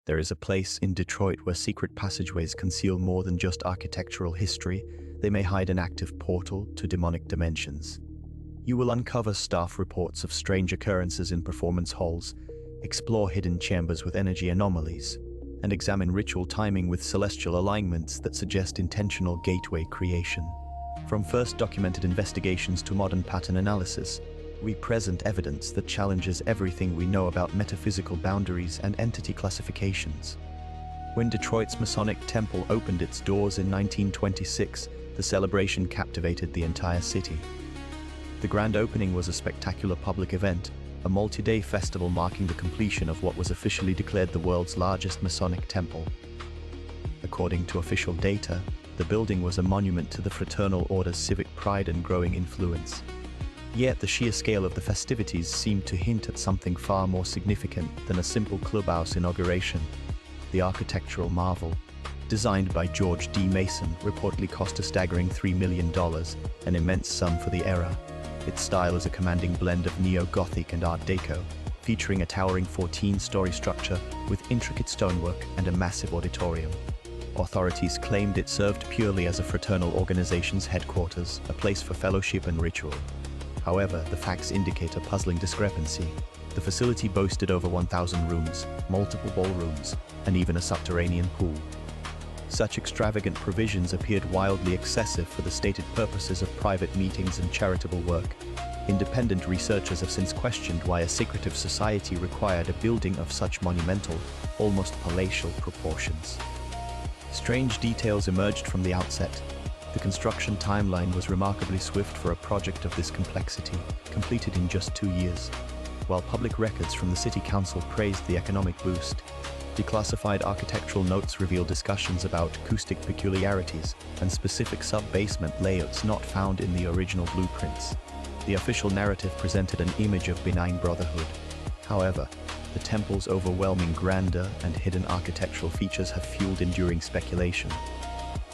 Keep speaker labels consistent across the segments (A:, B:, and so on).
A: There is a place in Detroit where secret passageways conceal more than just architectural history. They may hide an active portal to demonic dimensions. You will uncover staff reports of strange occurrences in performance halls, explore hidden chambers with energy anomalies, and examine ritual timing with celestial alignments that suggest intentional gateway creation. From first documented investigations to modern pattern analysis, we present evidence that challenges everything we know about metaphysical boundaries and entity classifications. When Detroit's Masonic Temple opened its doors in 1926, the celebration captivated the entire city. The grand opening was a spectacular public event, a multi-day festival marking the completion of what was officially declared the world's largest Masonic temple. According to official data, the building was a monument to the fraternal order's civic pride and growing influence. Yet the sheer scale of the festivities seemed to hint at something far more significant than a simple clubhouse inauguration. The architectural marvel, designed by George D. Mason, reportedly cost a staggering $3 million, an immense sum for the era. Its style is a commanding blend of neo-Gothic and Art Deco, featuring a towering 14-story structure with intricate stonework and a massive auditorium. Authorities claimed it served purely as a fraternal organization's headquarters, a place for fellowship and ritual. However, the facts indicate a puzzling discrepancy. The facility boasted over 1,000 rooms, multiple ballrooms, and even a subterranean pool. Such extravagant provisions appeared wildly excessive for the stated purposes of private meetings and charitable work. Independent researchers have since questioned why a secretive society required a building of such monumental, almost palatial proportions. Strange details emerged from the outset. The construction timeline was remarkably swift for a project of this complexity, completed in just 2 years. While public records from the city council praised the economic boost, declassified architectural notes reveal discussions about acoustic peculiarities and specific sub-basement layouts not found in the original blueprints. The official narrative presented an image of benign brotherhood. However, the temple's overwhelming grandeur and hidden architectural features have fueled enduring speculation.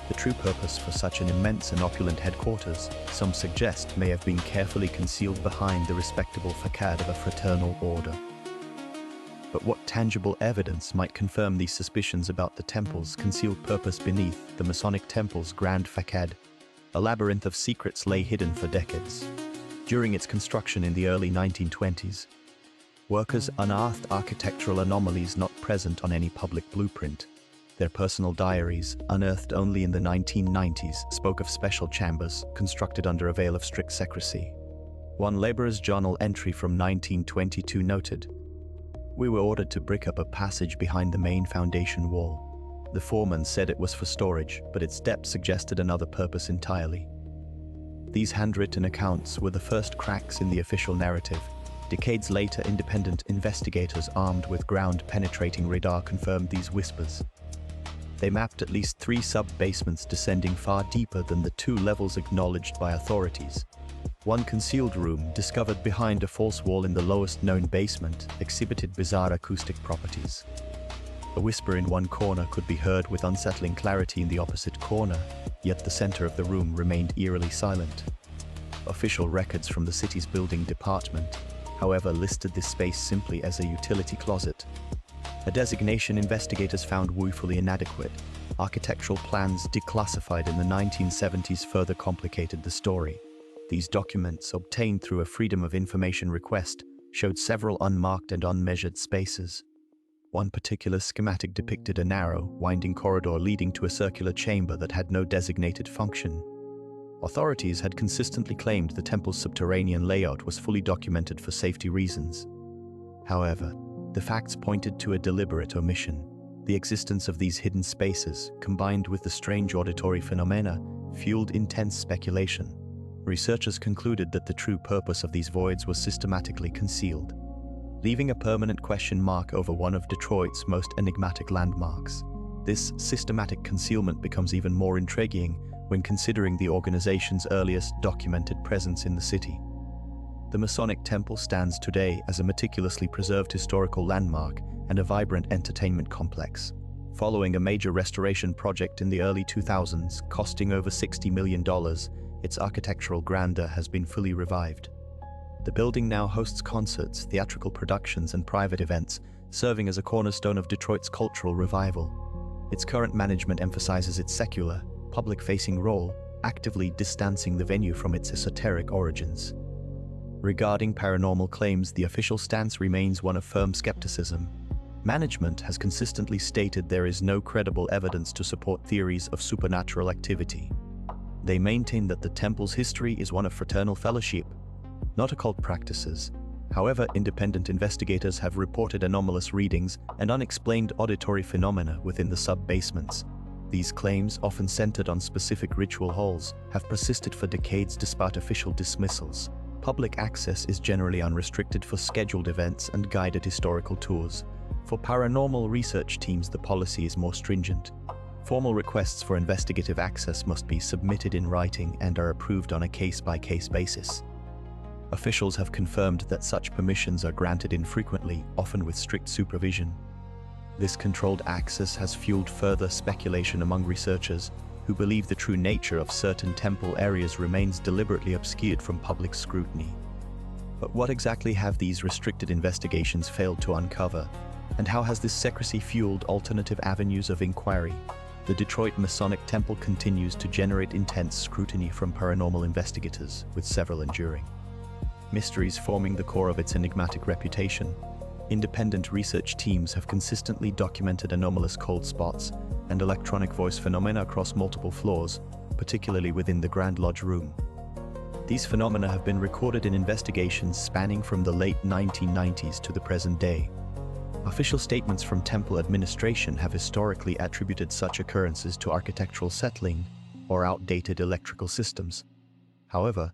A: The true purpose for such an immense and opulent headquarters, some suggest, may have been carefully concealed behind the respectable facade of a fraternal order. But what tangible evidence might confirm these suspicions about the temple's concealed purpose beneath the Masonic Temple's grand facade? A labyrinth of secrets lay hidden for decades. During its construction in the early 1920s, workers unearthed architectural anomalies not present on any public blueprint. Their personal diaries, unearthed only in the 1990s, spoke of special chambers constructed under a veil of strict secrecy. One laborer's journal entry from 1922 noted, "We were ordered to brick up a passage behind the main foundation wall. The foreman said it was for storage, but its depth suggested another purpose entirely." These handwritten accounts were the first cracks in the official narrative. Decades later, independent investigators armed with ground-penetrating radar confirmed these whispers. They mapped at least 3 sub-basements descending far deeper than the 2 levels acknowledged by authorities. One concealed room, discovered behind a false wall in the lowest known basement, exhibited bizarre acoustic properties. A whisper in one corner could be heard with unsettling clarity in the opposite corner, yet the center of the room remained eerily silent. Official records from the city's building department, however, listed this space simply as a utility closet. A designation investigators found woefully inadequate. Architectural plans declassified in the 1970s further complicated the story. These documents, obtained through a Freedom of Information request, showed several unmarked and unmeasured spaces. One particular schematic depicted a narrow, winding corridor leading to a circular chamber that had no designated function. Authorities had consistently claimed the temple's subterranean layout was fully documented for safety reasons. However, the facts pointed to a deliberate omission. The existence of these hidden spaces, combined with the strange auditory phenomena, fueled intense speculation. Researchers concluded that the true purpose of these voids was systematically concealed, leaving a permanent question mark over one of Detroit's most enigmatic landmarks. This systematic concealment becomes even more intriguing when considering the organization's earliest documented presence in the city. The Masonic Temple stands today as a meticulously preserved historical landmark and a vibrant entertainment complex. Following a major restoration project in the early 2000s, costing over $60 million, its architectural grandeur has been fully revived. The building now hosts concerts, theatrical productions, and private events, serving as a cornerstone of Detroit's cultural revival. Its current management emphasizes its secular, public-facing role, actively distancing the venue from its esoteric origins. Regarding paranormal claims, the official stance remains one of firm skepticism. Management has consistently stated there is no credible evidence to support theories of supernatural activity. They maintain that the temple's history is one of fraternal fellowship, not occult practices. However, independent investigators have reported anomalous readings and unexplained auditory phenomena within the sub-basements. These claims, often centered on specific ritual halls, have persisted for decades despite official dismissals. Public access is generally unrestricted for scheduled events and guided historical tours. For paranormal research teams, the policy is more stringent. Formal requests for investigative access must be submitted in writing and are approved on a case-by-case basis. Officials have confirmed that such permissions are granted infrequently, often with strict supervision. This controlled access has fueled further speculation among researchers who believe the true nature of certain temple areas remains deliberately obscured from public scrutiny. But what exactly have these restricted investigations failed to uncover? And how has this secrecy fueled alternative avenues of inquiry? The Detroit Masonic Temple continues to generate intense scrutiny from paranormal investigators, with several enduring mysteries forming the core of its enigmatic reputation. Independent research teams have consistently documented anomalous cold spots and electronic voice phenomena across multiple floors, particularly within the Grand Lodge room. These phenomena have been recorded in investigations spanning from the late 1990s to the present day. Official statements from temple administration have historically attributed such occurrences to architectural settling or outdated electrical systems. However,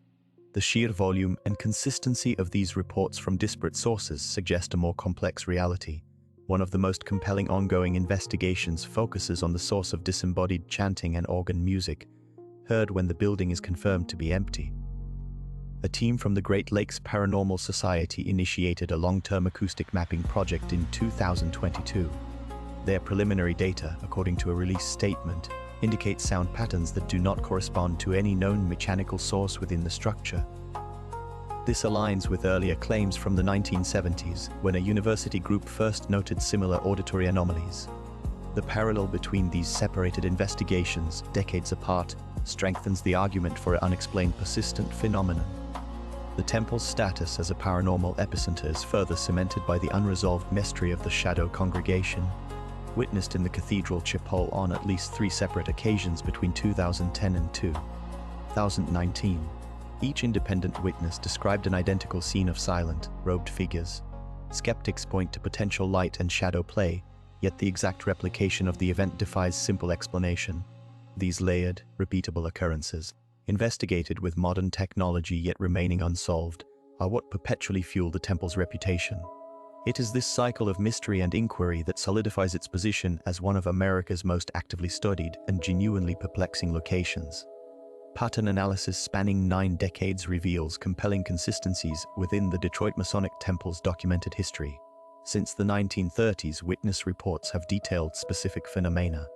A: the sheer volume and consistency of these reports from disparate sources suggest a more complex reality. One of the most compelling ongoing investigations focuses on the source of disembodied chanting and organ music, heard when the building is confirmed to be empty. A team from the Great Lakes Paranormal Society initiated a long-term acoustic mapping project in 2022. Their preliminary data, according to a release statement, indicate sound patterns that do not correspond to any known mechanical source within the structure. This aligns with earlier claims from the 1970s, when a university group first noted similar auditory anomalies. The parallel between these separated investigations, decades apart, strengthens the argument for an unexplained persistent phenomenon. The temple's status as a paranormal epicenter is further cemented by the unresolved mystery of the Shadow Congregation, witnessed in the cathedral chapel on at least 3 separate occasions between 2010 and 2019. Each independent witness described an identical scene of silent, robed figures. Skeptics point to potential light and shadow play, yet the exact replication of the event defies simple explanation. These layered, repeatable occurrences, investigated with modern technology yet remaining unsolved, are what perpetually fuel the temple's reputation. It is this cycle of mystery and inquiry that solidifies its position as one of America's most actively studied and genuinely perplexing locations. Pattern analysis spanning 9 decades reveals compelling consistencies within the Detroit Masonic Temple's documented history. Since the 1930s, witness reports have detailed specific phenomena.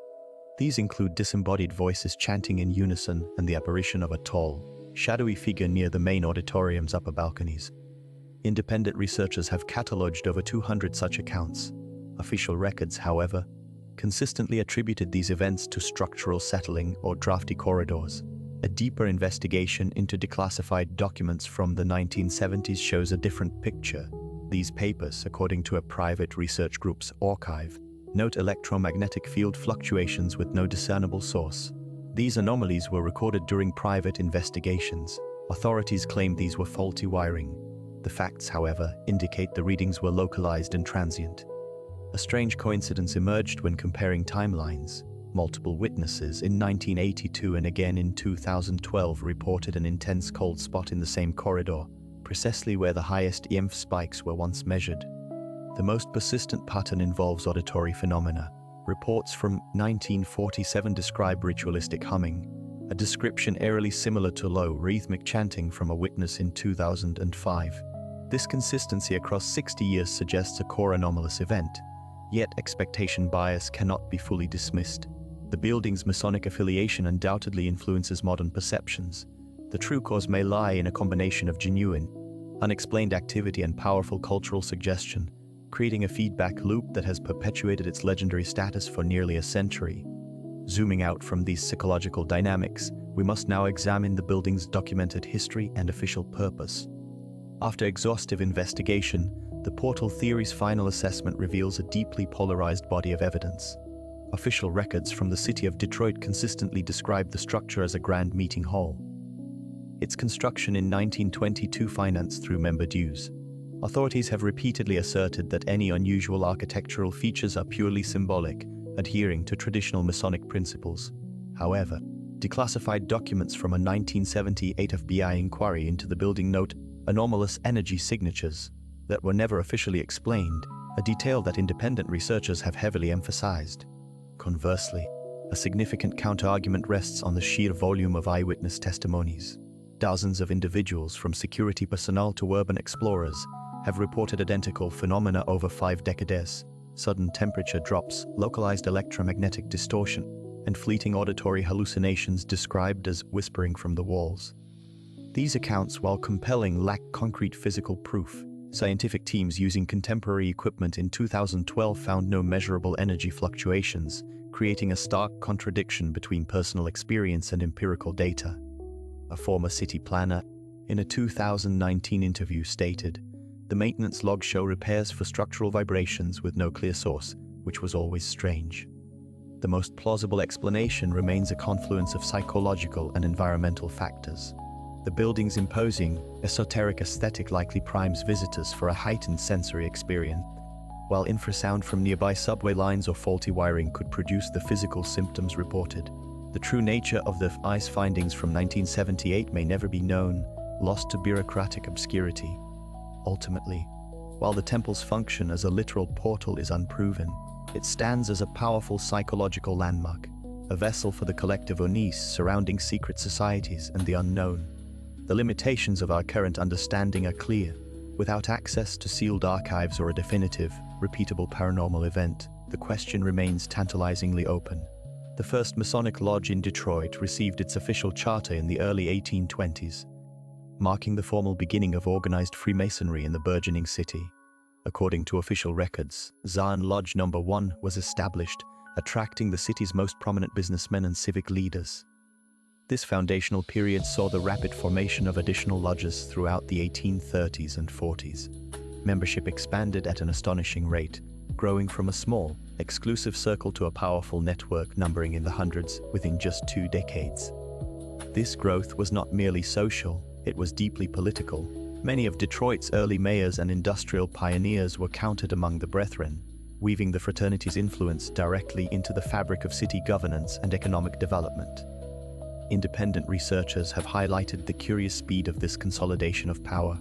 A: These include disembodied voices chanting in unison and the apparition of a tall, shadowy figure near the main auditorium's upper balconies. Independent researchers have catalogued over 200 such accounts. Official records, however, consistently attributed these events to structural settling or drafty corridors. A deeper investigation into declassified documents from the 1970s shows a different picture. These papers, according to a private research group's archive, note electromagnetic field fluctuations with no discernible source. These anomalies were recorded during private investigations. Authorities claimed these were faulty wiring. The facts, however, indicate the readings were localized and transient. A strange coincidence emerged when comparing timelines. Multiple witnesses in 1982 and again in 2012 reported an intense cold spot in the same corridor, precisely where the highest EMF spikes were once measured. The most persistent pattern involves auditory phenomena. Reports from 1947 describe ritualistic humming, a description eerily similar to low, rhythmic chanting from a witness in 2005. This consistency across 60 years suggests a core anomalous event, yet expectation bias cannot be fully dismissed. The building's Masonic affiliation undoubtedly influences modern perceptions. The true cause may lie in a combination of genuine, unexplained activity and powerful cultural suggestion, creating a feedback loop that has perpetuated its legendary status for nearly a century. Zooming out from these psychological dynamics, we must now examine the building's documented history and official purpose. After exhaustive investigation, the portal theory's final assessment reveals a deeply polarized body of evidence. Official records from the city of Detroit consistently describe the structure as a grand meeting hall. Its construction in 1922 financed through member dues. Authorities have repeatedly asserted that any unusual architectural features are purely symbolic, adhering to traditional Masonic principles. However, declassified documents from a 1978 FBI inquiry into the building note anomalous energy signatures that were never officially explained, a detail that independent researchers have heavily emphasized. Conversely, a significant counterargument rests on the sheer volume of eyewitness testimonies. Dozens of individuals, from security personnel to urban explorers, have reported identical phenomena over 5 decades: sudden temperature drops, localized electromagnetic distortion, and fleeting auditory hallucinations described as whispering from the walls. These accounts, while compelling, lack concrete physical proof. Scientific teams using contemporary equipment in 2012 found no measurable energy fluctuations, creating a stark contradiction between personal experience and empirical data. A former city planner, in a 2019 interview, stated, "The maintenance logs show repairs for structural vibrations with no clear source, which was always strange." The most plausible explanation remains a confluence of psychological and environmental factors. The building's imposing, esoteric aesthetic likely primes visitors for a heightened sensory experience, while infrasound from nearby subway lines or faulty wiring could produce the physical symptoms reported. The true nature of the ICE findings from 1978 may never be known, lost to bureaucratic obscurity. Ultimately, while the temple's function as a literal portal is unproven, it stands as a powerful psychological landmark, a vessel for the collective unease surrounding secret societies and the unknown. The limitations of our current understanding are clear. Without access to sealed archives or a definitive, repeatable paranormal event, the question remains tantalizingly open. The first Masonic Lodge in Detroit received its official charter in the early 1820s, marking the formal beginning of organized Freemasonry in the burgeoning city. According to official records, Zion Lodge No. 1 was established, attracting the city's most prominent businessmen and civic leaders. This foundational period saw the rapid formation of additional lodges throughout the 1830s and 40s. Membership expanded at an astonishing rate, growing from a small, exclusive circle to a powerful network numbering in the hundreds within just 2 decades. This growth was not merely social, it was deeply political. Many of Detroit's early mayors and industrial pioneers were counted among the Brethren, weaving the fraternity's influence directly into the fabric of city governance and economic development. Independent researchers have highlighted the curious speed of this consolidation of power.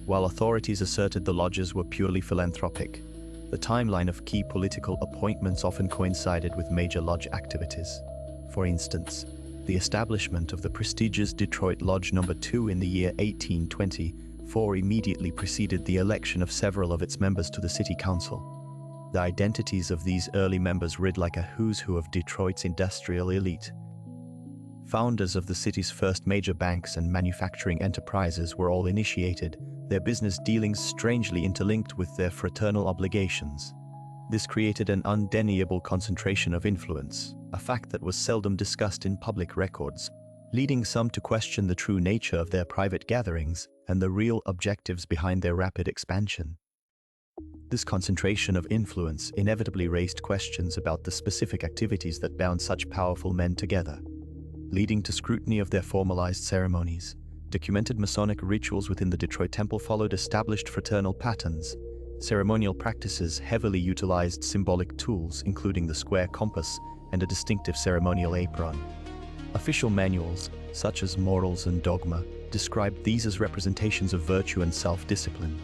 A: While authorities asserted the lodges were purely philanthropic, the timeline of key political appointments often coincided with major lodge activities. For instance, the establishment of the prestigious Detroit Lodge No. 2 in the year 1824 immediately preceded the election of several of its members to the city council. The identities of these early members read like a who's who of Detroit's industrial elite. Founders of the city's first major banks and manufacturing enterprises were all initiated, their business dealings strangely interlinked with their fraternal obligations. This created an undeniable concentration of influence, a fact that was seldom discussed in public records, leading some to question the true nature of their private gatherings and the real objectives behind their rapid expansion. This concentration of influence inevitably raised questions about the specific activities that bound such powerful men together, leading to scrutiny of their formalized ceremonies. Documented Masonic rituals within the Detroit Temple followed established fraternal patterns. Ceremonial practices heavily utilized symbolic tools, including the square compass and a distinctive ceremonial apron. Official manuals, such as Morals and Dogma, described these as representations of virtue and self-discipline.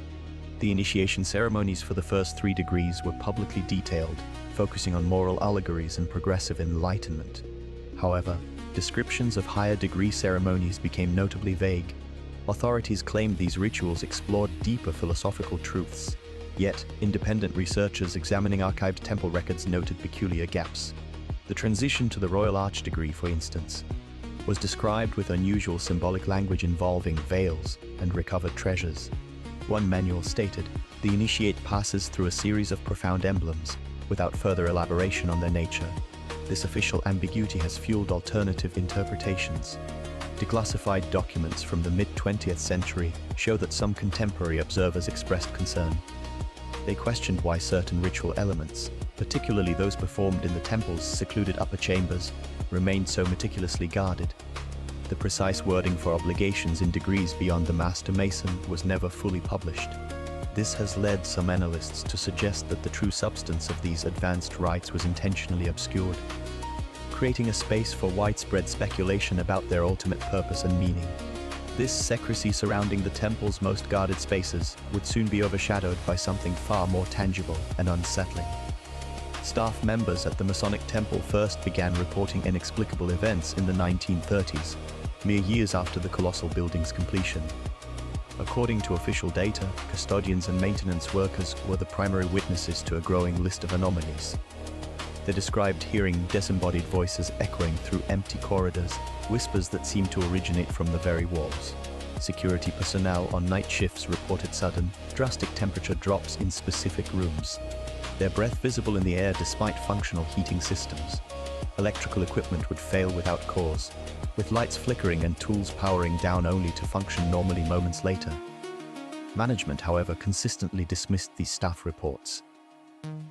A: The initiation ceremonies for the first 3 degrees were publicly detailed, focusing on moral allegories and progressive enlightenment. However, descriptions of higher degree ceremonies became notably vague. Authorities claimed these rituals explored deeper philosophical truths. Yet, independent researchers examining archived temple records noted peculiar gaps. The transition to the Royal Arch degree, for instance, was described with unusual symbolic language involving veils and recovered treasures. One manual stated, The initiate passes through a series of profound emblems, without further elaboration on their nature. This official ambiguity has fueled alternative interpretations. Declassified documents from the mid-20th century show that some contemporary observers expressed concern. They questioned why certain ritual elements, particularly those performed in the temple's secluded upper chambers, remained so meticulously guarded. The precise wording for obligations in degrees beyond the master mason was never fully published. This has led some analysts to suggest that the true substance of these advanced rites was intentionally obscured, creating a space for widespread speculation about their ultimate purpose and meaning. This secrecy surrounding the temple's most guarded spaces would soon be overshadowed by something far more tangible and unsettling. Staff members at the Masonic Temple first began reporting inexplicable events in the 1930s, mere years after the colossal building's completion. According to official data, custodians and maintenance workers were the primary witnesses to a growing list of anomalies. They described hearing disembodied voices echoing through empty corridors, whispers that seemed to originate from the very walls. Security personnel on night shifts reported sudden, drastic temperature drops in specific rooms. Their breath visible in the air despite functional heating systems. Electrical equipment would fail without cause, with lights flickering and tools powering down only to function normally moments later. Management, however, consistently dismissed these staff reports.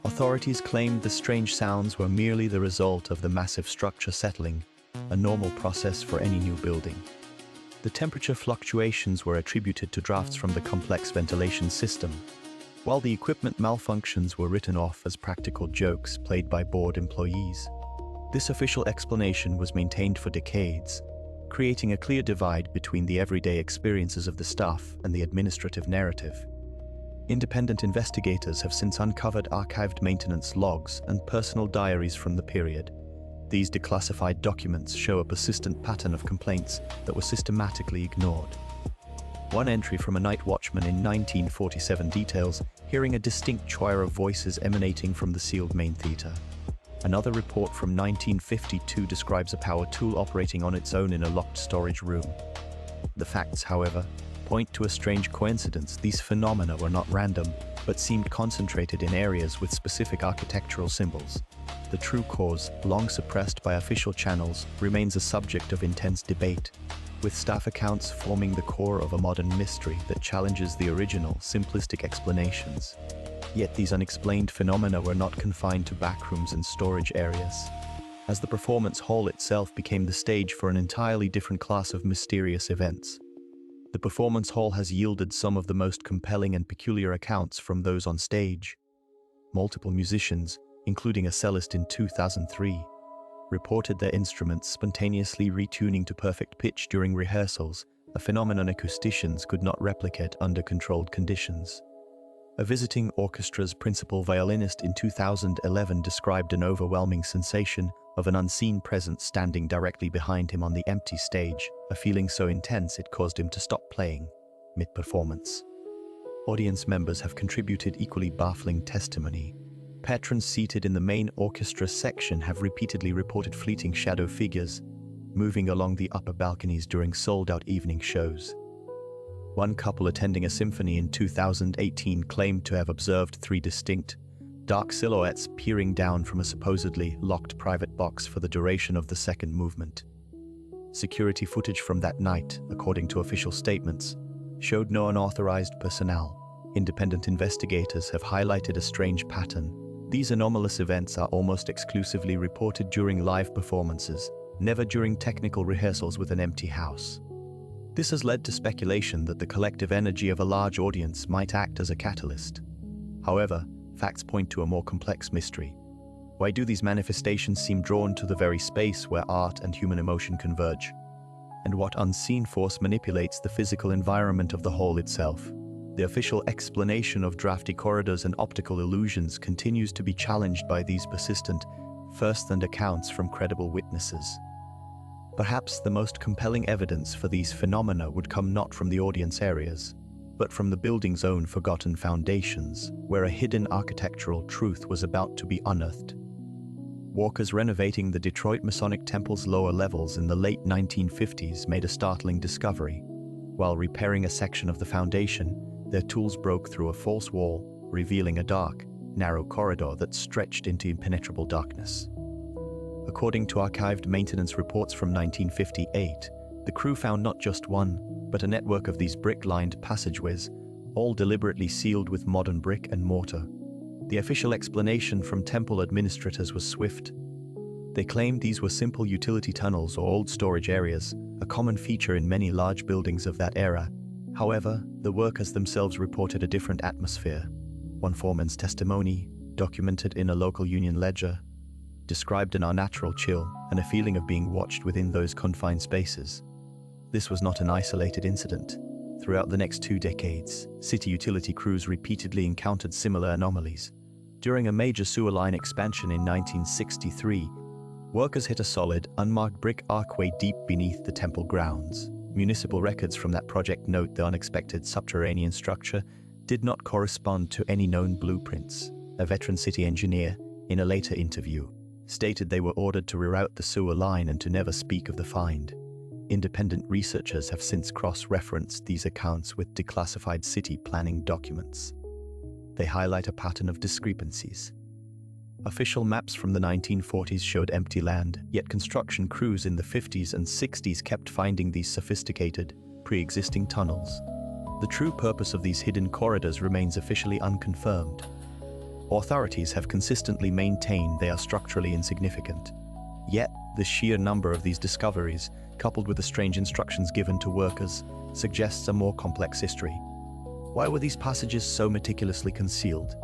A: Authorities claimed the strange sounds were merely the result of the massive structure settling, a normal process for any new building. The temperature fluctuations were attributed to drafts from the complex ventilation system, while the equipment malfunctions were written off as practical jokes played by bored employees. This official explanation was maintained for decades, creating a clear divide between the everyday experiences of the staff and the administrative narrative. Independent investigators have since uncovered archived maintenance logs and personal diaries from the period. These declassified documents show a persistent pattern of complaints that were systematically ignored. One entry from a night watchman in 1947 details hearing a distinct choir of voices emanating from the sealed main theater. Another report from 1952 describes a power tool operating on its own in a locked storage room. The facts, however, point to a strange coincidence. These phenomena were not random, but seemed concentrated in areas with specific architectural symbols. The true cause, long suppressed by official channels, remains a subject of intense debate, with staff accounts forming the core of a modern mystery that challenges the original, simplistic explanations. Yet these unexplained phenomena were not confined to backrooms and storage areas, as the performance hall itself became the stage for an entirely different class of mysterious events. The performance hall has yielded some of the most compelling and peculiar accounts from those on stage. Multiple musicians, including a cellist in 2003, reported their instruments spontaneously retuning to perfect pitch during rehearsals, a phenomenon acousticians could not replicate under controlled conditions. A visiting orchestra's principal violinist in 2011 described an overwhelming sensation of an unseen presence standing directly behind him on the empty stage, a feeling so intense it caused him to stop playing mid-performance. Audience members have contributed equally baffling testimony. Patrons seated in the main orchestra section have repeatedly reported fleeting shadow figures moving along the upper balconies during sold-out evening shows. One couple attending a symphony in 2018 claimed to have observed 3 distinct, dark silhouettes peering down from a supposedly locked private box for the duration of the second movement. Security footage from that night, according to official statements, showed no unauthorized personnel. Independent investigators have highlighted a strange pattern. These anomalous events are almost exclusively reported during live performances, never during technical rehearsals with an empty house. This has led to speculation that the collective energy of a large audience might act as a catalyst. However, facts point to a more complex mystery. Why do these manifestations seem drawn to the very space where art and human emotion converge? And what unseen force manipulates the physical environment of the hall itself? The official explanation of drafty corridors and optical illusions continues to be challenged by these persistent, first-hand accounts from credible witnesses. Perhaps the most compelling evidence for these phenomena would come not from the audience areas, but from the building's own forgotten foundations, where a hidden architectural truth was about to be unearthed. Workers renovating the Detroit Masonic Temple's lower levels in the late 1950s made a startling discovery. While repairing a section of the foundation, Their tools broke through a false wall, revealing a dark, narrow corridor that stretched into impenetrable darkness. According to archived maintenance reports from 1958, the crew found not just one, but a network of these brick-lined passageways, all deliberately sealed with modern brick and mortar. The official explanation from temple administrators was swift. They claimed these were simple utility tunnels or old storage areas, a common feature in many large buildings of that era. However, the workers themselves reported a different atmosphere. One foreman's testimony, documented in a local union ledger, described an unnatural chill and a feeling of being watched within those confined spaces. This was not an isolated incident. Throughout the next 2 decades, city utility crews repeatedly encountered similar anomalies. During a major sewer line expansion in 1963, workers hit a solid, unmarked brick archway deep beneath the temple grounds. Municipal records from that project note the unexpected subterranean structure did not correspond to any known blueprints. A veteran city engineer, in a later interview, stated they were ordered to reroute the sewer line and to never speak of the find. Independent researchers have since cross-referenced these accounts with declassified city planning documents. They highlight a pattern of discrepancies. Official maps from the 1940s showed empty land, yet construction crews in the 50s and 60s kept finding these sophisticated, pre-existing tunnels. The true purpose of these hidden corridors remains officially unconfirmed. Authorities have consistently maintained they are structurally insignificant. Yet, the sheer number of these discoveries, coupled with the strange instructions given to workers, suggests a more complex history. Why were these passages so meticulously concealed?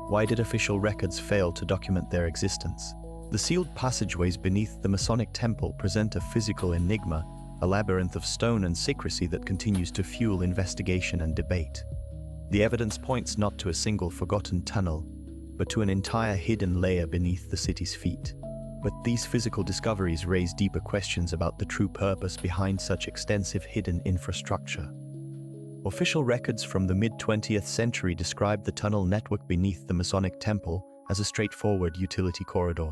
A: Why did official records fail to document their existence? The sealed passageways beneath the Masonic Temple present a physical enigma, a labyrinth of stone and secrecy that continues to fuel investigation and debate. The evidence points not to a single forgotten tunnel, but to an entire hidden layer beneath the city's feet. But these physical discoveries raise deeper questions about the true purpose behind such extensive hidden infrastructure. Official records from the mid-20th century described the tunnel network beneath the Masonic Temple as a straightforward utility corridor.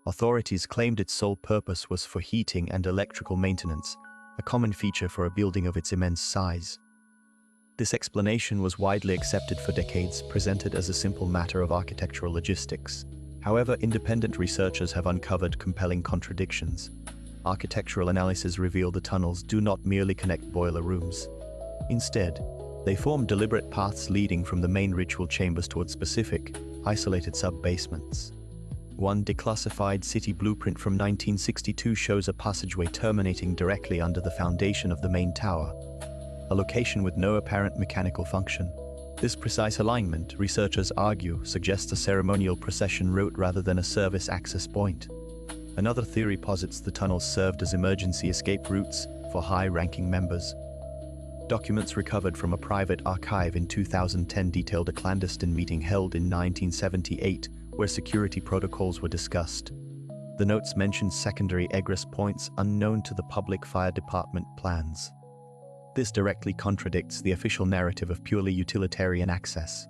A: Authorities claimed its sole purpose was for heating and electrical maintenance, a common feature for a building of its immense size. This explanation was widely accepted for decades, presented as a simple matter of architectural logistics. However, independent researchers have uncovered compelling contradictions. Architectural analysis reveal the tunnels do not merely connect boiler rooms. Instead, they form deliberate paths leading from the main ritual chambers toward specific, isolated sub-basements. One declassified city blueprint from 1962 shows a passageway terminating directly under the foundation of the main tower, a location with no apparent mechanical function. This precise alignment, researchers argue, suggests a ceremonial procession route rather than a service access point. Another theory posits the tunnels served as emergency escape routes for high-ranking members. Documents recovered from a private archive in 2010 detailed a clandestine meeting held in 1978 where security protocols were discussed. The notes mentioned secondary egress points unknown to the public fire department plans. This directly contradicts the official narrative of purely utilitarian access.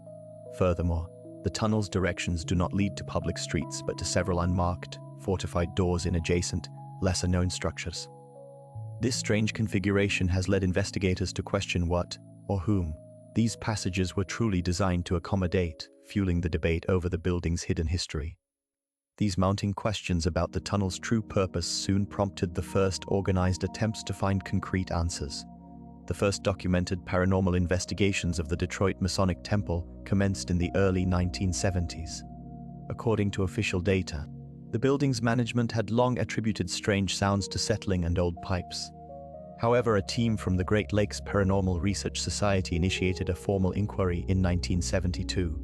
A: Furthermore, the tunnel's directions do not lead to public streets but to several unmarked, fortified doors in adjacent, lesser-known structures. This strange configuration has led investigators to question what, or whom, these passages were truly designed to accommodate, fueling the debate over the building's hidden history. These mounting questions about the tunnel's true purpose soon prompted the first organized attempts to find concrete answers. The first documented paranormal investigations of the Detroit Masonic Temple commenced in the early 1970s. According to official data, the building's management had long attributed strange sounds to settling and old pipes. However, a team from the Great Lakes Paranormal Research Society initiated a formal inquiry in 1972.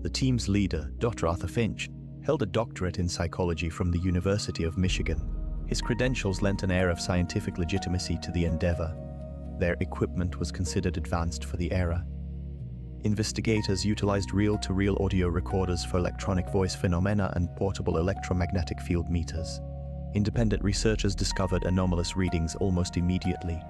A: The team's leader, Dr. Arthur Finch, held a doctorate in psychology from the University of Michigan. His credentials lent an air of scientific legitimacy to the endeavor. Their equipment was considered advanced for the era. Investigators utilized reel-to-reel audio recorders for electronic voice phenomena and portable electromagnetic field meters. Independent researchers discovered anomalous readings almost immediately.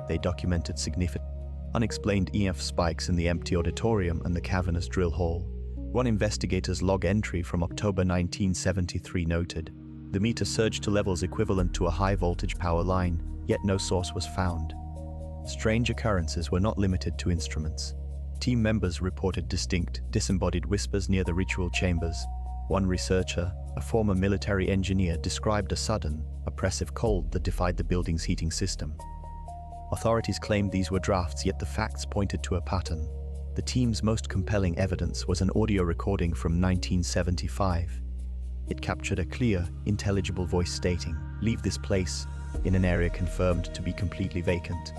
A: They documented significant, unexplained EF spikes in the empty auditorium and the cavernous drill hole. One investigator's log entry from October 1973 noted, "The meter surged to levels equivalent to a high-voltage power line, yet no source was found." Strange occurrences were not limited to instruments. Team members reported distinct, disembodied whispers near the ritual chambers. One researcher, a former military engineer, described a sudden, oppressive cold that defied the building's heating system. Authorities claimed these were drafts, yet the facts pointed to a pattern. The team's most compelling evidence was an audio recording from 1975. It captured a clear, intelligible voice stating, "Leave this place," in an area confirmed to be completely vacant.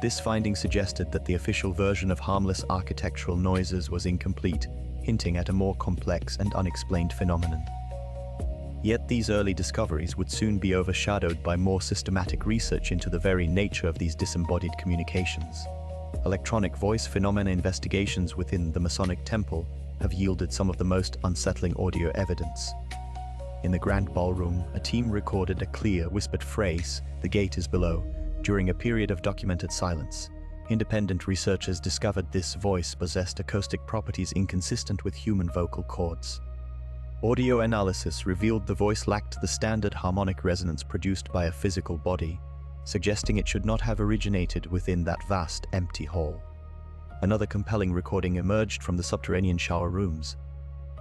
A: This finding suggested that the official version of harmless architectural noises was incomplete, hinting at a more complex and unexplained phenomenon. Yet these early discoveries would soon be overshadowed by more systematic research into the very nature of these disembodied communications. Electronic voice phenomena investigations within the Masonic Temple have yielded some of the most unsettling audio evidence. In the Grand Ballroom, a team recorded a clear, whispered phrase, "The gate is below," during a period of documented silence. Independent researchers discovered this voice possessed acoustic properties inconsistent with human vocal cords. Audio analysis revealed the voice lacked the standard harmonic resonance produced by a physical body, suggesting it should not have originated within that vast, empty hall. Another compelling recording emerged from the subterranean shower rooms.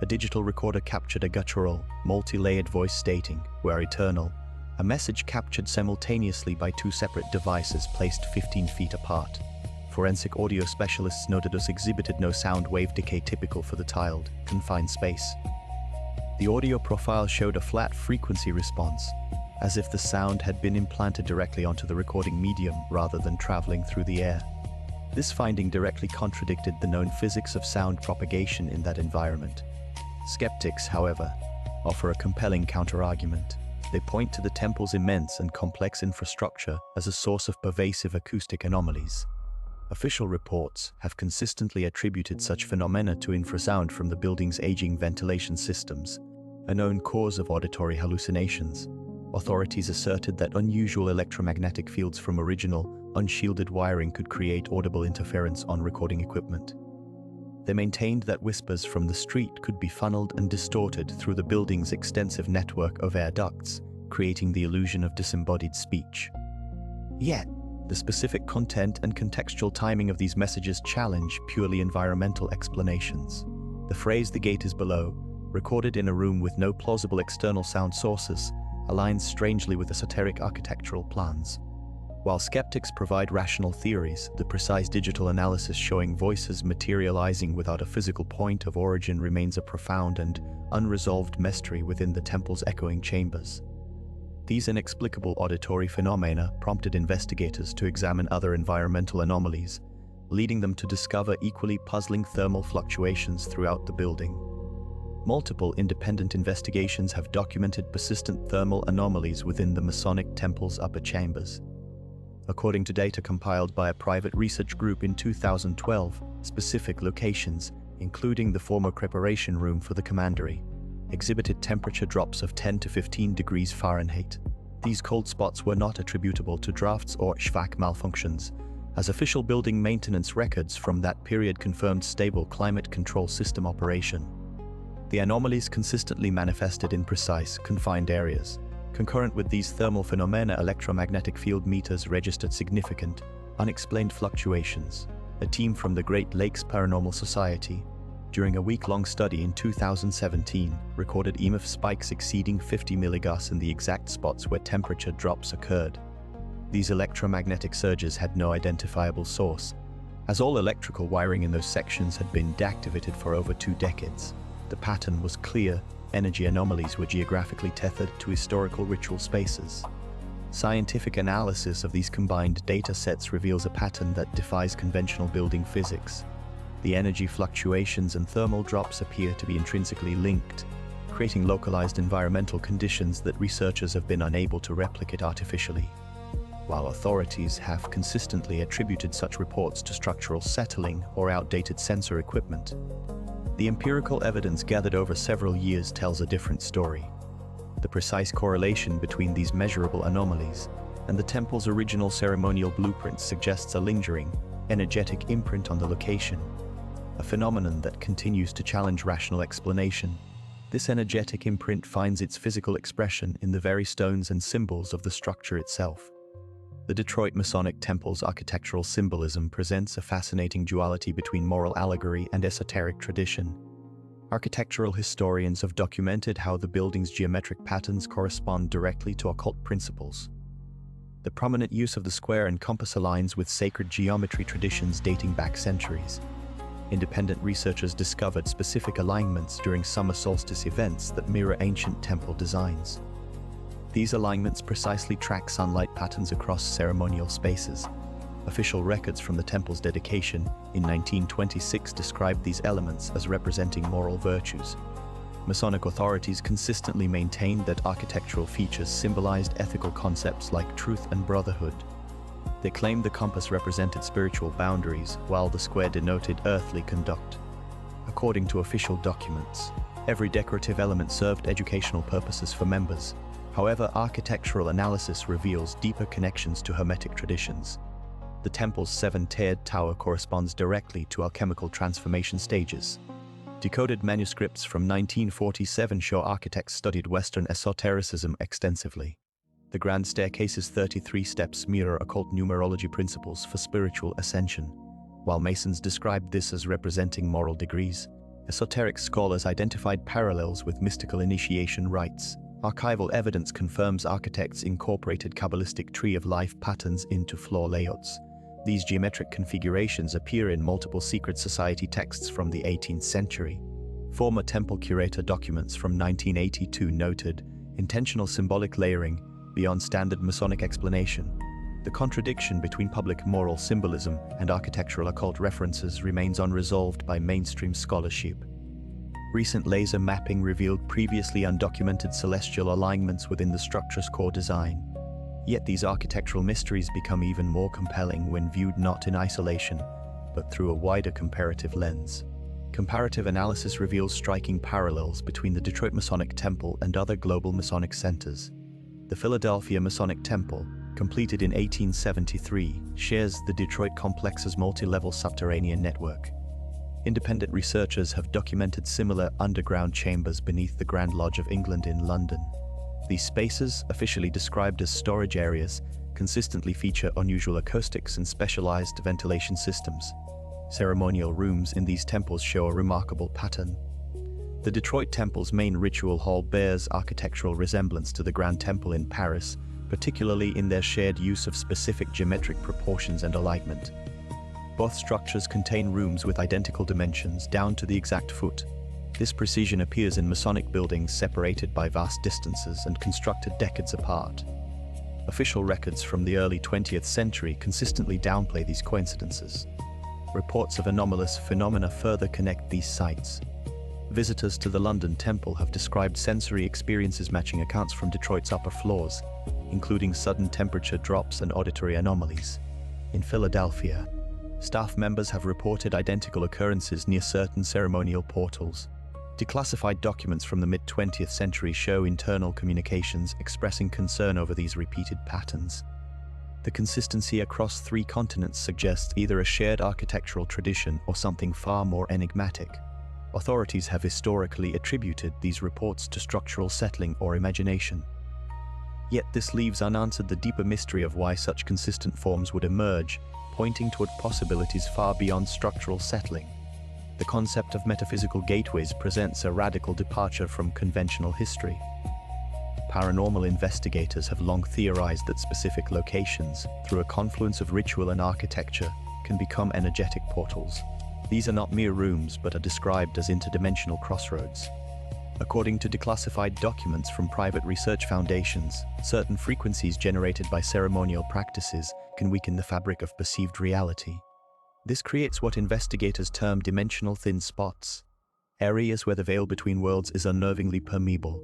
A: A digital recorder captured a guttural, multi-layered voice stating, "We are eternal," a message captured simultaneously by two separate devices placed 15 feet apart. Forensic audio specialists noted this exhibited no sound wave decay typical for the tiled, confined space. The audio profile showed a flat frequency response, as if the sound had been implanted directly onto the recording medium rather than traveling through the air. This finding directly contradicted the known physics of sound propagation in that environment. Skeptics, however, offer a compelling counterargument. They point to the temple's immense and complex infrastructure as a source of pervasive acoustic anomalies. Official reports have consistently attributed such phenomena to infrasound from the building's aging ventilation systems, a known cause of auditory hallucinations. Authorities asserted that unusual electromagnetic fields from original, unshielded wiring could create audible interference on recording equipment. They maintained that whispers from the street could be funneled and distorted through the building's extensive network of air ducts, creating the illusion of disembodied speech. Yet, the specific content and contextual timing of these messages challenge purely environmental explanations. The phrase "the gate is below," recorded in a room with no plausible external sound sources, aligns strangely with esoteric architectural plans. While skeptics provide rational theories, the precise digital analysis showing voices materializing without a physical point of origin remains a profound and unresolved mystery within the temple's echoing chambers. These inexplicable auditory phenomena prompted investigators to examine other environmental anomalies, leading them to discover equally puzzling thermal fluctuations throughout the building. Multiple independent investigations have documented persistent thermal anomalies within the Masonic Temple's upper chambers. According to data compiled by a private research group in 2012, specific locations, including the former preparation room for the commandery, exhibited temperature drops of 10 to 15 degrees Fahrenheit. These cold spots were not attributable to drafts or HVAC malfunctions, as official building maintenance records from that period confirmed stable climate control system operation. The anomalies consistently manifested in precise, confined areas. Concurrent with these thermal phenomena, electromagnetic field meters registered significant, unexplained fluctuations. A team from the Great Lakes Paranormal Society, during a week-long study in 2017, recorded EMF spikes exceeding 50 milligauss in the exact spots where temperature drops occurred. These electromagnetic surges had no identifiable source, as all electrical wiring in those sections had been deactivated for over 2 decades. The pattern was clear. Energy anomalies were geographically tethered to historical ritual spaces. Scientific analysis of these combined data sets reveals a pattern that defies conventional building physics. The energy fluctuations and thermal drops appear to be intrinsically linked, creating localized environmental conditions that researchers have been unable to replicate artificially. While authorities have consistently attributed such reports to structural settling or outdated sensor equipment, the empirical evidence gathered over several years tells a different story. The precise correlation between these measurable anomalies and the temple's original ceremonial blueprints suggests a lingering, energetic imprint on the location, a phenomenon that continues to challenge rational explanation. This energetic imprint finds its physical expression in the very stones and symbols of the structure itself. The Detroit Masonic Temple's architectural symbolism presents a fascinating duality between moral allegory and esoteric tradition. Architectural historians have documented how the building's geometric patterns correspond directly to occult principles. The prominent use of the square and compass aligns with sacred geometry traditions dating back centuries. Independent researchers discovered specific alignments during summer solstice events that mirror ancient temple designs. These alignments precisely track sunlight patterns across ceremonial spaces. Official records from the temple's dedication in 1926 described these elements as representing moral virtues. Masonic authorities consistently maintained that architectural features symbolized ethical concepts like truth and brotherhood. They claimed the compass represented spiritual boundaries, while the square denoted earthly conduct. According to official documents, every decorative element served educational purposes for members. However, architectural analysis reveals deeper connections to Hermetic traditions. The temple's seven-tiered tower corresponds directly to alchemical transformation stages. Decoded manuscripts from 1947 show architects studied Western esotericism extensively. The grand staircase's 33 steps mirror occult numerology principles for spiritual ascension. While Masons described this as representing moral degrees, esoteric scholars identified parallels with mystical initiation rites. Archival evidence confirms architects incorporated Kabbalistic tree of life patterns into floor layouts. These geometric configurations appear in multiple secret society texts from the 18th century. Former temple curator documents from 1982 noted intentional symbolic layering beyond standard Masonic explanation. The contradiction between public moral symbolism and architectural occult references remains unresolved by mainstream scholarship. Recent laser mapping revealed previously undocumented celestial alignments within the structure's core design. Yet these architectural mysteries become even more compelling when viewed not in isolation, but through a wider comparative lens. Comparative analysis reveals striking parallels between the Detroit Masonic Temple and other global Masonic centers. The Philadelphia Masonic Temple, completed in 1873, shares the Detroit complex's multi-level subterranean network. Independent researchers have documented similar underground chambers beneath the Grand Lodge of England in London. These spaces, officially described as storage areas, consistently feature unusual acoustics and specialized ventilation systems. Ceremonial rooms in these temples show a remarkable pattern. The Detroit Temple's main ritual hall bears architectural resemblance to the Grand Temple in Paris, particularly in their shared use of specific geometric proportions and alignment. Both structures contain rooms with identical dimensions down to the exact foot. This precision appears in Masonic buildings separated by vast distances and constructed decades apart. Official records from the early 20th century consistently downplay these coincidences. Reports of anomalous phenomena further connect these sites. Visitors to the London Temple have described sensory experiences matching accounts from Detroit's upper floors, including sudden temperature drops and auditory anomalies. In Philadelphia, staff members have reported identical occurrences near certain ceremonial portals. Declassified documents from the mid-20th century show internal communications expressing concern over these repeated patterns. The consistency across three continents suggests either a shared architectural tradition or something far more enigmatic. Authorities have historically attributed these reports to structural settling or imagination. Yet this leaves unanswered the deeper mystery of why such consistent forms would emerge, pointing toward possibilities far beyond structural settling. The concept of metaphysical gateways presents a radical departure from conventional history. Paranormal investigators have long theorized that specific locations, through a confluence of ritual and architecture, can become energetic portals. These are not mere rooms, but are described as interdimensional crossroads. According to declassified documents from private research foundations, certain frequencies generated by ceremonial practices can weaken the fabric of perceived reality. This creates what investigators term dimensional thin spots, areas where the veil between worlds is unnervingly permeable.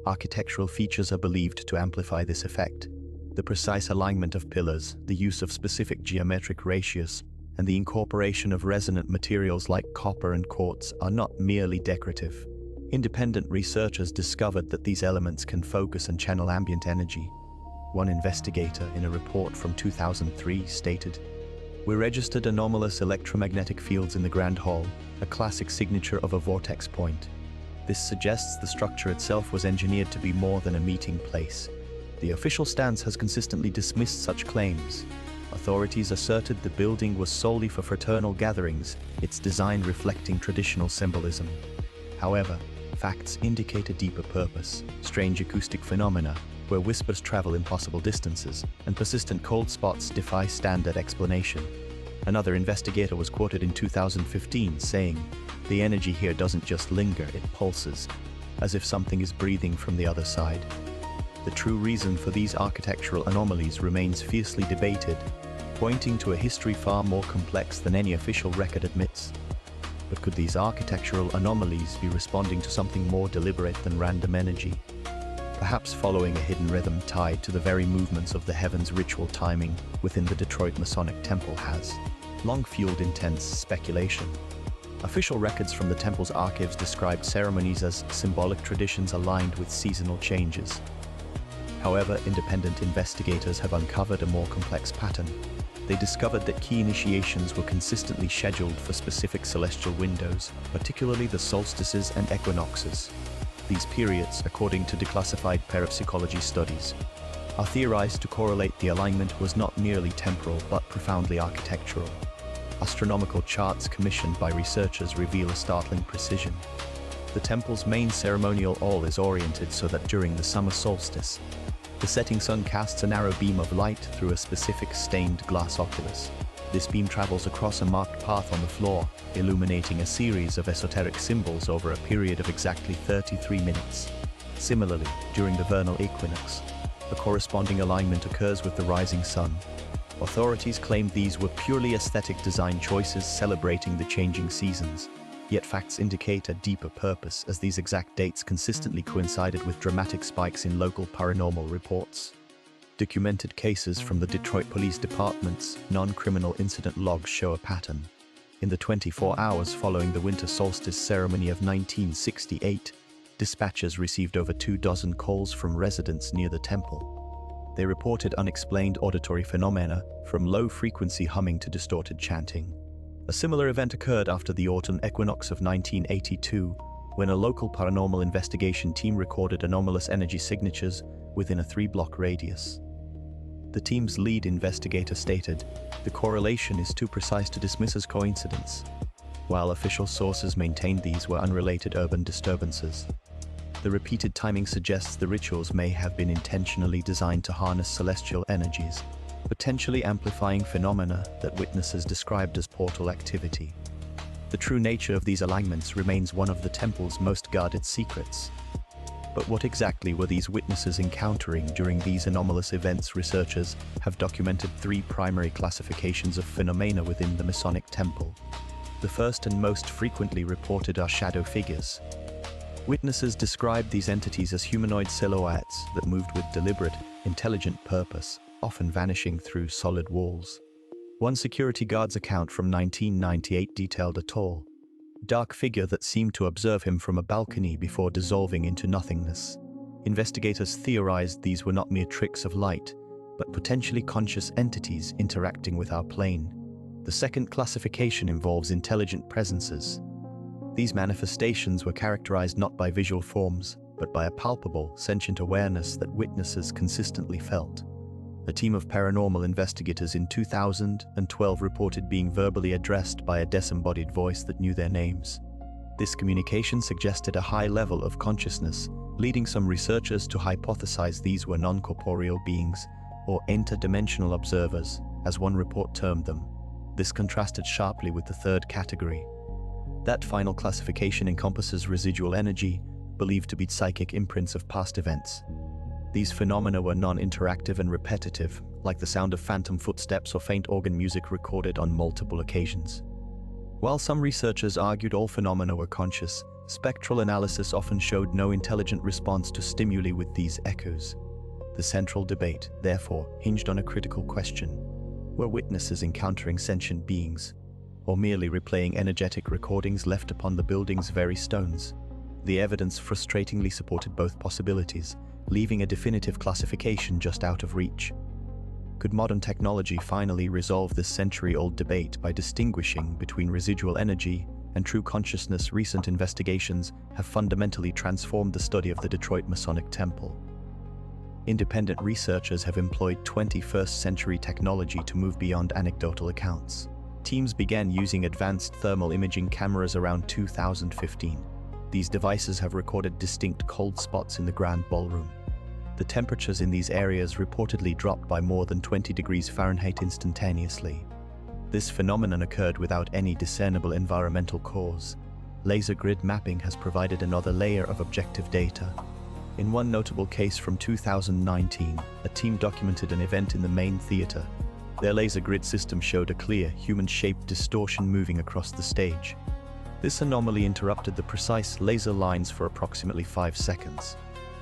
A: Architectural features are believed to amplify this effect. The precise alignment of pillars, the use of specific geometric ratios, and the incorporation of resonant materials like copper and quartz are not merely decorative. Independent researchers discovered that these elements can focus and channel ambient energy. One investigator in a report from 2003 stated, "We registered anomalous electromagnetic fields in the Grand Hall, a classic signature of a vortex point. This suggests the structure itself was engineered to be more than a meeting place. The official stance has consistently dismissed such claims. Authorities asserted the building was solely for fraternal gatherings, its design reflecting traditional symbolism. However, facts indicate a deeper purpose: strange acoustic phenomena, where whispers travel impossible distances, and persistent cold spots defy standard explanation. Another investigator was quoted in 2015 saying, "The energy here doesn't just linger, it pulses, as if something is breathing from the other side." The true reason for these architectural anomalies remains fiercely debated, pointing to a history far more complex than any official record admits. But could these architectural anomalies be responding to something more deliberate than random energy? Perhaps following a hidden rhythm tied to the very movements of the heavens' ritual timing within the Detroit Masonic Temple has long fueled intense speculation. Official records from the temple's archives described ceremonies as symbolic traditions aligned with seasonal changes. However, independent investigators have uncovered a more complex pattern. They discovered that key initiations were consistently scheduled for specific celestial windows, particularly the solstices and equinoxes. These periods, according to declassified parapsychology studies, are theorized to correlate the alignment was not merely temporal but profoundly architectural. Astronomical charts commissioned by researchers reveal a startling precision. The temple's main ceremonial hall is oriented so that during the summer solstice, the setting sun casts a narrow beam of light through a specific stained glass oculus. This beam travels across a marked path on the floor, illuminating a series of esoteric symbols over a period of exactly 33 minutes. Similarly, during the vernal equinox, a corresponding alignment occurs with the rising sun. Authorities claimed these were purely aesthetic design choices celebrating the changing seasons. Yet facts indicate a deeper purpose, as these exact dates consistently coincided with dramatic spikes in local paranormal reports. Documented cases from the Detroit Police Department's non-criminal incident logs show a pattern. In the 24 hours following the winter solstice ceremony of 1968, dispatchers received over 24 calls from residents near the temple. They reported unexplained auditory phenomena, from low-frequency humming to distorted chanting. A similar event occurred after the autumn equinox of 1982, when a local paranormal investigation team recorded anomalous energy signatures within a 3-block radius. The team's lead investigator stated, "The correlation is too precise to dismiss as coincidence," while official sources maintained these were unrelated urban disturbances. The repeated timing suggests the rituals may have been intentionally designed to harness celestial energies, potentially amplifying phenomena that witnesses described as portal activity. The true nature of these alignments remains one of the temple's most guarded secrets. But what exactly were these witnesses encountering during these anomalous events? Researchers have documented 3 primary classifications of phenomena within the Masonic Temple. The first and most frequently reported are shadow figures. Witnesses described these entities as humanoid silhouettes that moved with deliberate, intelligent purpose, often vanishing through solid walls. One security guard's account from 1998 detailed a tall, dark figure that seemed to observe him from a balcony before dissolving into nothingness. Investigators theorized these were not mere tricks of light, but potentially conscious entities interacting with our plane. The second classification involves intelligent presences. These manifestations were characterized not by visual forms, but by a palpable, sentient awareness that witnesses consistently felt. A team of paranormal investigators in 2012 reported being verbally addressed by a disembodied voice that knew their names. This communication suggested a high level of consciousness, leading some researchers to hypothesize these were non-corporeal beings, or interdimensional observers, as one report termed them. This contrasted sharply with the third category. That final classification encompasses residual energy, believed to be psychic imprints of past events. These phenomena were non-interactive and repetitive, like the sound of phantom footsteps or faint organ music recorded on multiple occasions. While some researchers argued all phenomena were conscious, spectral analysis often showed no intelligent response to stimuli with these echoes. The central debate, therefore, hinged on a critical question: were witnesses encountering sentient beings, or merely replaying energetic recordings left upon the building's very stones? The evidence frustratingly supported both possibilities, leaving a definitive classification just out of reach. Could modern technology finally resolve this century-old debate by distinguishing between residual energy and true consciousness? Recent investigations have fundamentally transformed the study of the Detroit Masonic Temple. Independent researchers have employed 21st-century technology to move beyond anecdotal accounts. Teams began using advanced thermal imaging cameras around 2015. These devices have recorded distinct cold spots in the Grand Ballroom. The temperatures in these areas reportedly dropped by more than 20 degrees Fahrenheit instantaneously. This phenomenon occurred without any discernible environmental cause. Laser grid mapping has provided another layer of objective data. In one notable case from 2019, a team documented an event in the main theater. Their laser grid system showed a clear, human-shaped distortion moving across the stage. This anomaly interrupted the precise laser lines for approximately 5 seconds.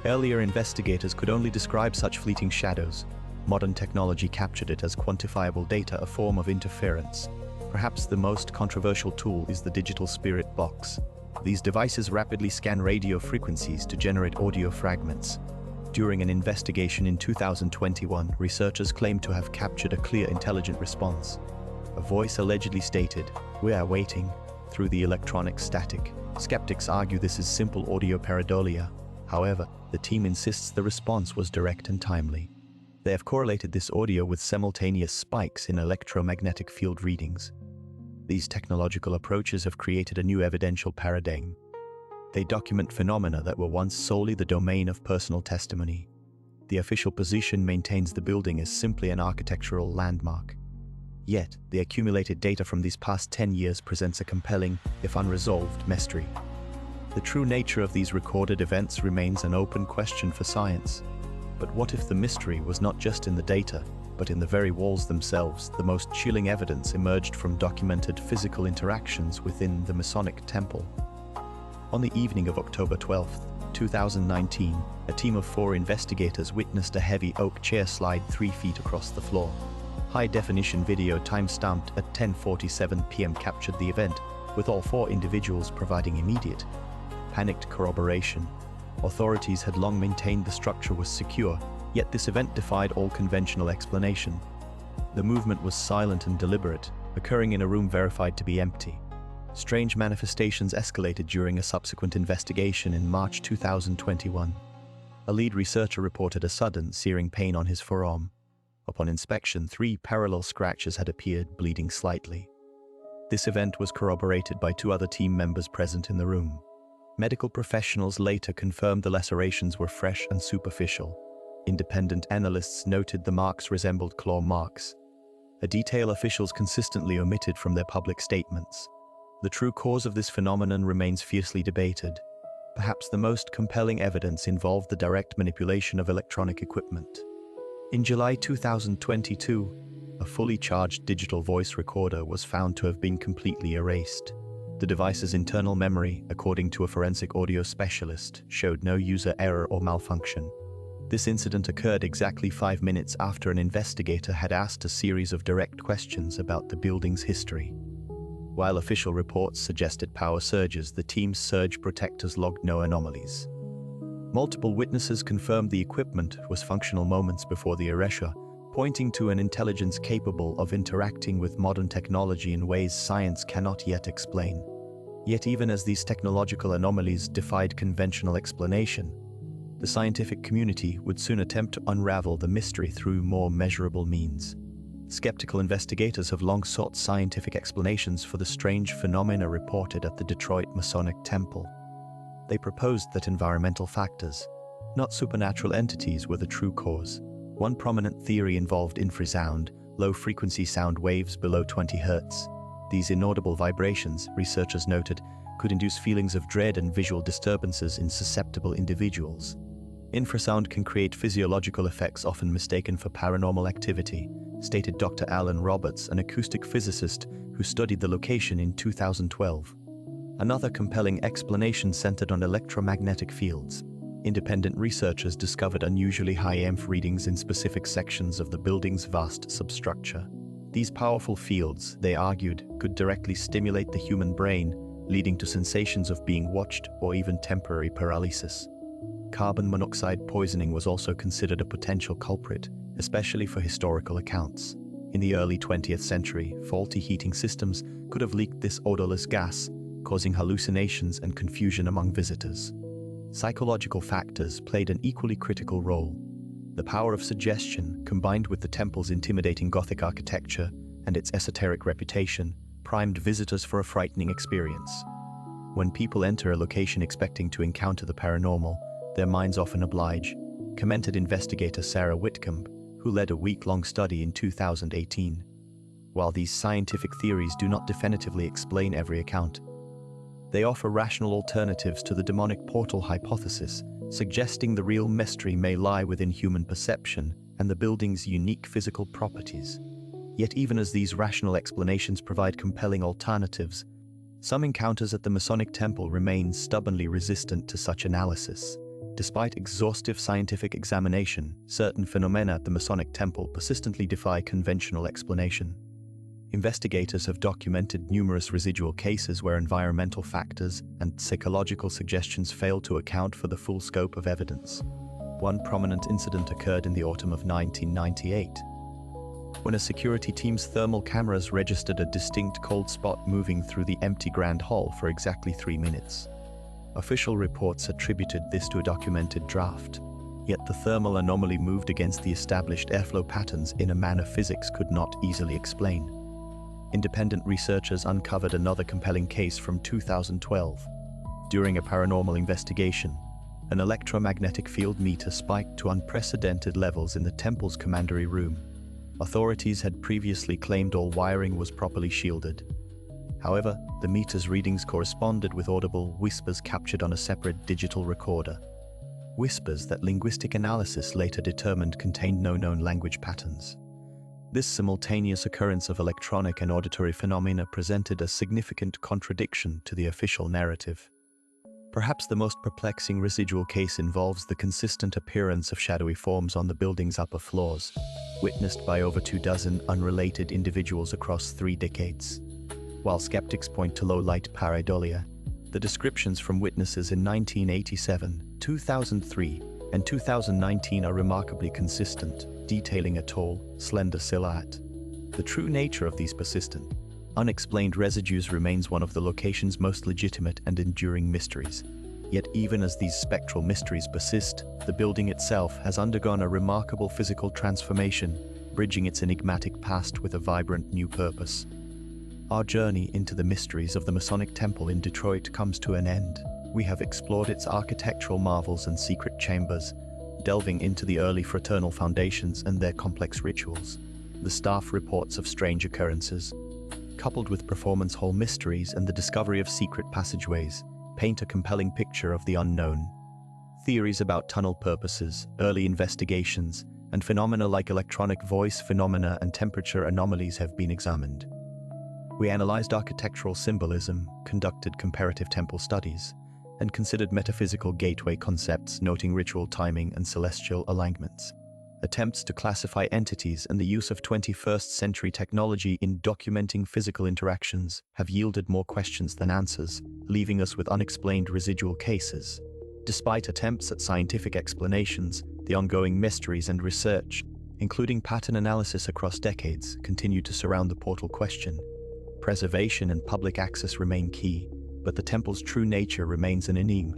A: Earlier investigators could only describe such fleeting shadows. Modern technology captured it as quantifiable data, a form of interference. Perhaps the most controversial tool is the digital spirit box. These devices rapidly scan radio frequencies to generate audio fragments. During an investigation in 2021, researchers claimed to have captured a clear, intelligent response. A voice allegedly stated, "We are waiting," through the electronic static. Skeptics argue this is simple audio pareidolia. However, the team insists the response was direct and timely. They have correlated this audio with simultaneous spikes in electromagnetic field readings. These technological approaches have created a new evidential paradigm. They document phenomena that were once solely the domain of personal testimony. The official position maintains the building as simply an architectural landmark. Yet, the accumulated data from these past 10 years presents a compelling, if unresolved, mystery. The true nature of these recorded events remains an open question for science. But what if the mystery was not just in the data, but in the very walls themselves? The most chilling evidence emerged from documented physical interactions within the Masonic Temple. On the evening of October 12, 2019, a team of 4 investigators witnessed a heavy oak chair slide 3 feet across the floor. High-definition video time-stamped at 10:47 p.m. captured the event, with all 4 individuals providing immediate, panicked corroboration. Authorities had long maintained the structure was secure, yet this event defied all conventional explanation. The movement was silent and deliberate, occurring in a room verified to be empty. Strange manifestations escalated during a subsequent investigation in March 2021. A lead researcher reported a sudden, searing pain on his forearm. Upon inspection, 3 parallel scratches had appeared, bleeding slightly. This event was corroborated by 2 other team members present in the room. Medical professionals later confirmed the lacerations were fresh and superficial. Independent analysts noted the marks resembled claw marks, a detail officials consistently omitted from their public statements. The true cause of this phenomenon remains fiercely debated. Perhaps the most compelling evidence involved the direct manipulation of electronic equipment. In July 2022, a fully charged digital voice recorder was found to have been completely erased. The device's internal memory, according to a forensic audio specialist, showed no user error or malfunction. This incident occurred exactly 5 minutes after an investigator had asked a series of direct questions about the building's history. While official reports suggested power surges, the team's surge protectors logged no anomalies. Multiple witnesses confirmed the equipment was functional moments before the erasure, pointing to an intelligence capable of interacting with modern technology in ways science cannot yet explain. Yet even as these technological anomalies defied conventional explanation, the scientific community would soon attempt to unravel the mystery through more measurable means. Skeptical investigators have long sought scientific explanations for the strange phenomena reported at the Detroit Masonic Temple. They proposed that environmental factors, not supernatural entities, were the true cause. One prominent theory involved infrasound, low-frequency sound waves below 20 Hz. These inaudible vibrations, researchers noted, could induce feelings of dread and visual disturbances in susceptible individuals. Infrasound can create physiological effects often mistaken for paranormal activity, stated Dr. Alan Roberts, an acoustic physicist who studied the location in 2012. Another compelling explanation centered on electromagnetic fields. Independent researchers discovered unusually high EMF readings in specific sections of the building's vast substructure. These powerful fields, they argued, could directly stimulate the human brain, leading to sensations of being watched or even temporary paralysis. Carbon monoxide poisoning was also considered a potential culprit, especially for historical accounts. In the early 20th century, faulty heating systems could have leaked this odorless gas, causing hallucinations and confusion among visitors. Psychological factors played an equally critical role. The power of suggestion, combined with the temple's intimidating Gothic architecture and its esoteric reputation, primed visitors for a frightening experience. When people enter a location expecting to encounter the paranormal, their minds often oblige, commented investigator Sarah Whitcomb, who led a week-long study in 2018. While these scientific theories do not definitively explain every account, they offer rational alternatives to the demonic portal hypothesis, suggesting the real mystery may lie within human perception and the building's unique physical properties. Yet even as these rational explanations provide compelling alternatives, some encounters at the Masonic Temple remain stubbornly resistant to such analysis. Despite exhaustive scientific examination, certain phenomena at the Masonic Temple persistently defy conventional explanation. Investigators have documented numerous residual cases where environmental factors and psychological suggestions fail to account for the full scope of evidence. One prominent incident occurred in the autumn of 1998, when a security team's thermal cameras registered a distinct cold spot moving through the empty Grand Hall for exactly 3 minutes. Official reports attributed this to a documented draft, yet the thermal anomaly moved against the established airflow patterns in a manner physics could not easily explain. Independent researchers uncovered another compelling case from 2012. During a paranormal investigation, an electromagnetic field meter spiked to unprecedented levels in the temple's commandery room. Authorities had previously claimed all wiring was properly shielded. However, the meter's readings corresponded with audible whispers captured on a separate digital recorder. Whispers that linguistic analysis later determined contained no known language patterns. This simultaneous occurrence of electronic and auditory phenomena presented a significant contradiction to the official narrative. Perhaps the most perplexing residual case involves the consistent appearance of shadowy forms on the building's upper floors, witnessed by over 24 unrelated individuals across 3 decades. While skeptics point to low-light pareidolia, the descriptions from witnesses in 1987, 2003, and 2019 are remarkably consistent, detailing a tall, slender silhouette. The true nature of these persistent, unexplained residues remains one of the location's most legitimate and enduring mysteries. Yet even as these spectral mysteries persist, the building itself has undergone a remarkable physical transformation, bridging its enigmatic past with a vibrant new purpose. Our journey into the mysteries of the Masonic Temple in Detroit comes to an end. We have explored its architectural marvels and secret chambers, delving into the early fraternal foundations and their complex rituals. The staff reports of strange occurrences, coupled with performance hall mysteries and the discovery of secret passageways, paint a compelling picture of the unknown. Theories about tunnel purposes, early investigations, and phenomena like electronic voice phenomena and temperature anomalies have been examined. We analyzed architectural symbolism, conducted comparative temple studies, and considered metaphysical gateway concepts, noting ritual timing and celestial alignments. Attempts to classify entities and the use of 21st century technology in documenting physical interactions have yielded more questions than answers, leaving us with unexplained residual cases. Despite attempts at scientific explanations, the ongoing mysteries and research, including pattern analysis across decades, continue to surround the portal question. Preservation and public access remain key, but the temple's true nature remains an enigma.